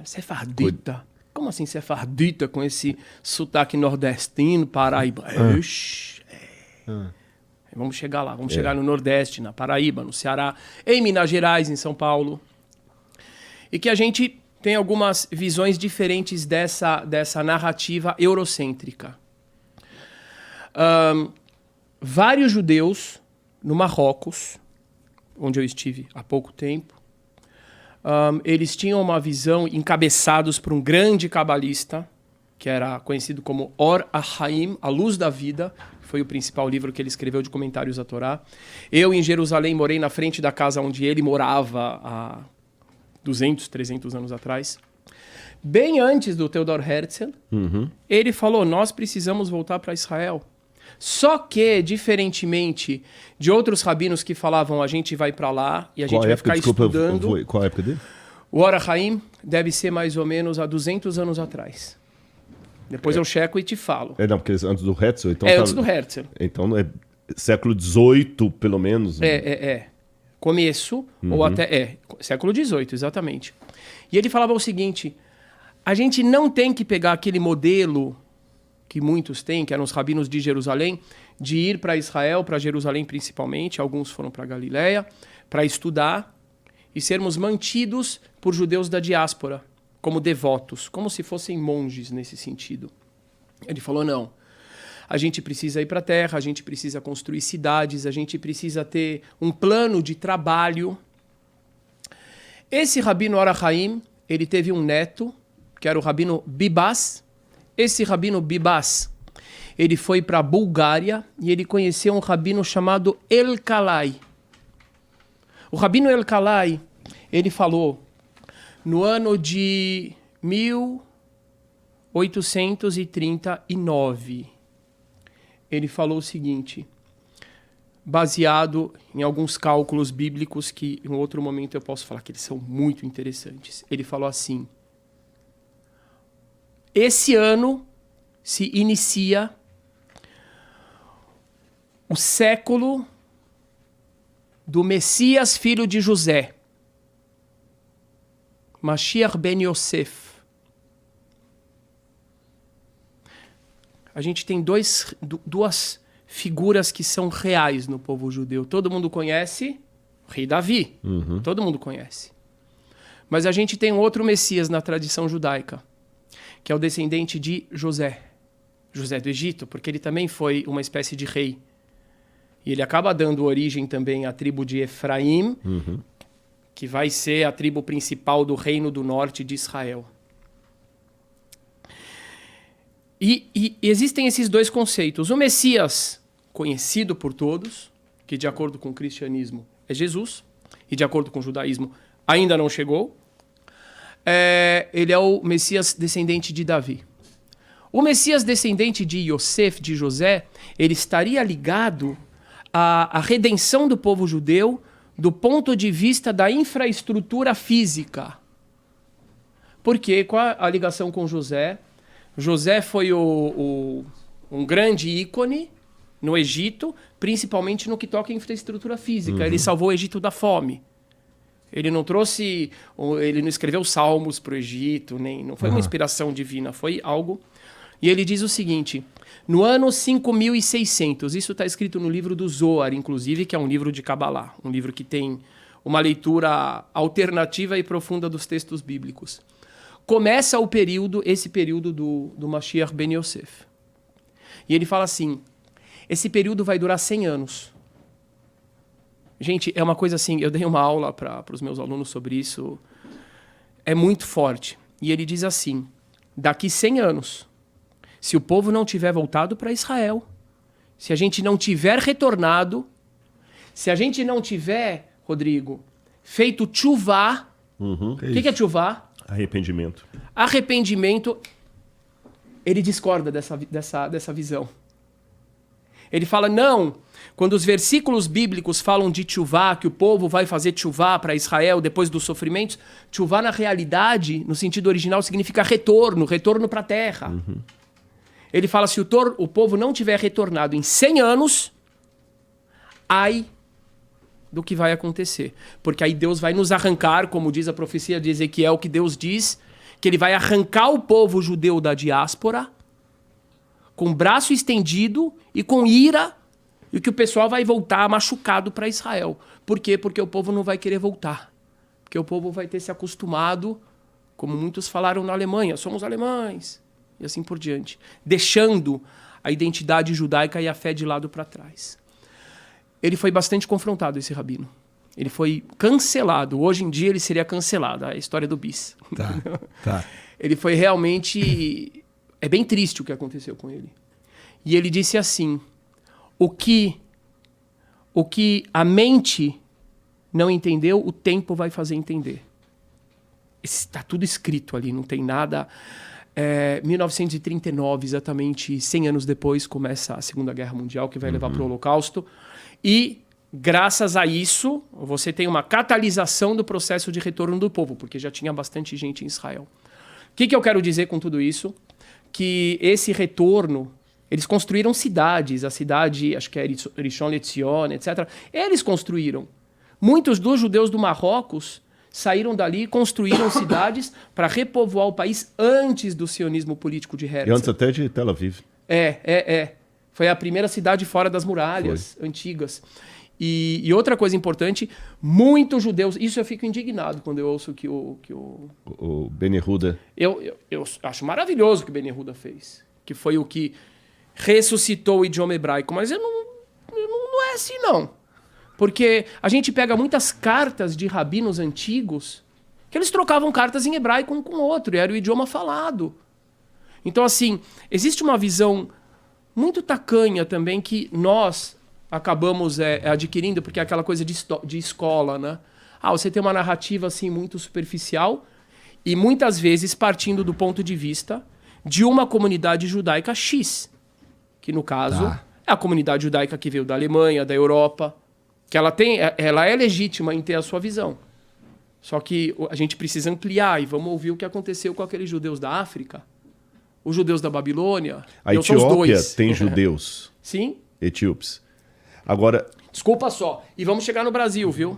Sefardita. Como assim sefardita com esse sotaque nordestino, Paraíba? Vamos chegar lá, vamos chegar no Nordeste, na Paraíba, no Ceará, em Minas Gerais, em São Paulo. E que a gente tem algumas visões diferentes dessa narrativa eurocêntrica. Vários judeus no Marrocos, onde eu estive há pouco tempo, eles tinham uma visão, encabeçados por um grande cabalista, que era conhecido como Or HaHaim, a luz da vida, foi o principal livro que ele escreveu de comentários à Torá. Eu, em Jerusalém, morei na frente da casa onde ele morava há 200, 300 anos atrás. Bem antes do Theodor Herzl, ele falou, nós precisamos voltar para Israel. Só que, diferentemente de outros rabinos que falavam, a gente vai para lá e a gente vai ficar estudando... Qual a época dele? O Or HaHaim deve ser mais ou menos há 200 anos atrás. Depois eu checo e te falo. Não, porque antes do Herzl... Então antes do Herzl. Então é século XVIII, pelo menos. Começo, ou até... século XVIII, exatamente. E ele falava o seguinte, a gente não tem que pegar aquele modelo que muitos têm, que eram os rabinos de Jerusalém, de ir para Israel, para Jerusalém principalmente, alguns foram para Galileia, para estudar e sermos mantidos por judeus da diáspora, como devotos, como se fossem monges nesse sentido. Ele falou, não, a gente precisa ir para a terra, a gente precisa construir cidades, a gente precisa ter um plano de trabalho. Esse rabino Or HaHaim, ele teve um neto, que era o rabino Bibas. Esse rabino Bibas, ele foi para a Bulgária e ele conheceu um rabino chamado Elkalai. O rabino Elkalai, ele falou, no ano de 1839, ele falou o seguinte, baseado em alguns cálculos bíblicos que em outro momento eu posso falar que eles são muito interessantes. Ele falou assim, esse ano se inicia o século do Messias, filho de José, Mashiach ben Yosef. A gente tem duas figuras que são reais no povo judeu. Todo mundo conhece o rei Davi. Todo mundo conhece. Mas a gente tem outro Messias na tradição judaica, que é o descendente de José. José do Egito, porque ele também foi uma espécie de rei. E ele acaba dando origem também à tribo de Efraim, que vai ser a tribo principal do reino do norte de Israel. E existem esses dois conceitos. O Messias, conhecido por todos, que de acordo com o cristianismo é Jesus, e de acordo com o judaísmo ainda não chegou. Ele é o Messias descendente de Davi. O Messias descendente de Yosef, de José, ele estaria ligado à redenção do povo judeu do ponto de vista da infraestrutura física. Porque qual a ligação com José? José foi um grande ícone no Egito, principalmente no que toca à infraestrutura física. Ele salvou o Egito da fome. Ele não escreveu salmos para o Egito, não foi uma inspiração divina, foi algo... E ele diz o seguinte, no ano 5600, isso está escrito no livro do Zohar, inclusive, que é um livro de Kabbalah, um livro que tem uma leitura alternativa e profunda dos textos bíblicos. Começa esse período do Mashiach ben Yosef. E ele fala assim, esse período vai durar 100 anos. Gente, é uma coisa assim, eu dei uma aula para os meus alunos sobre isso, é muito forte. E ele diz assim, daqui 100 anos, se o povo não tiver voltado para Israel, se a gente não tiver retornado, se a gente não tiver, Rodrigo, feito tchuvá, o que é tchuvá? Arrependimento. Arrependimento, ele discorda dessa visão. Ele fala, não, quando os versículos bíblicos falam de tchuvá, que o povo vai fazer tchuvá para Israel depois dos sofrimentos, tchuvá na realidade, no sentido original, significa retorno para a terra. Ele fala, se o povo não tiver retornado em 100 anos, ai do que vai acontecer. Porque aí Deus vai nos arrancar, como diz a profecia de Ezequiel, que Deus diz que ele vai arrancar o povo judeu da diáspora com o braço estendido e com ira, e que o pessoal vai voltar machucado para Israel. Por quê? Porque o povo não vai querer voltar. Porque o povo vai ter se acostumado, como muitos falaram na Alemanha, somos alemães, e assim por diante, deixando a identidade judaica e a fé de lado para trás. Ele foi bastante confrontado, esse rabino. Ele foi cancelado. Hoje em dia ele seria cancelado. A história do bis. Tá. Ele foi realmente... É bem triste o que aconteceu com ele. E ele disse assim, o que a mente não entendeu, o tempo vai fazer entender. Está tudo escrito ali, não tem nada... 1939, exatamente 100 anos depois, começa a Segunda Guerra Mundial, que vai levar para o Holocausto. E, graças a isso, você tem uma catalisação do processo de retorno do povo, porque já tinha bastante gente em Israel. O que eu quero dizer com tudo isso? Que esse retorno, eles construíram cidades, a cidade, acho que é Rishon LeZion, etc. Eles construíram. Muitos dos judeus do Marrocos saíram dali e construíram cidades para repovoar o país antes do sionismo político de Herzl. E antes até de Tel Aviv. Foi a primeira cidade fora das muralhas antigas. E outra coisa importante, muitos judeus... Isso eu fico indignado quando eu ouço que O Ben Yehuda. Eu acho maravilhoso o que o Ben Yehuda fez. Que foi o que ressuscitou o idioma hebraico. Mas não é assim, não. Porque a gente pega muitas cartas de rabinos antigos que eles trocavam cartas em hebraico um com o outro. E era o idioma falado. Então, assim, existe uma visão muito tacanha também que nós acabamos adquirindo, porque é aquela coisa de escola, né? Você tem uma narrativa assim muito superficial e muitas vezes partindo do ponto de vista de uma comunidade judaica X, que no caso é a comunidade judaica que veio da Alemanha, da Europa, que ela é legítima em ter a sua visão. Só que a gente precisa ampliar e vamos ouvir o que aconteceu com aqueles judeus da África, os judeus da Babilônia. A Etiópia tem judeus. Sim. Etíopes. Agora... Desculpa só. E vamos chegar no Brasil, viu?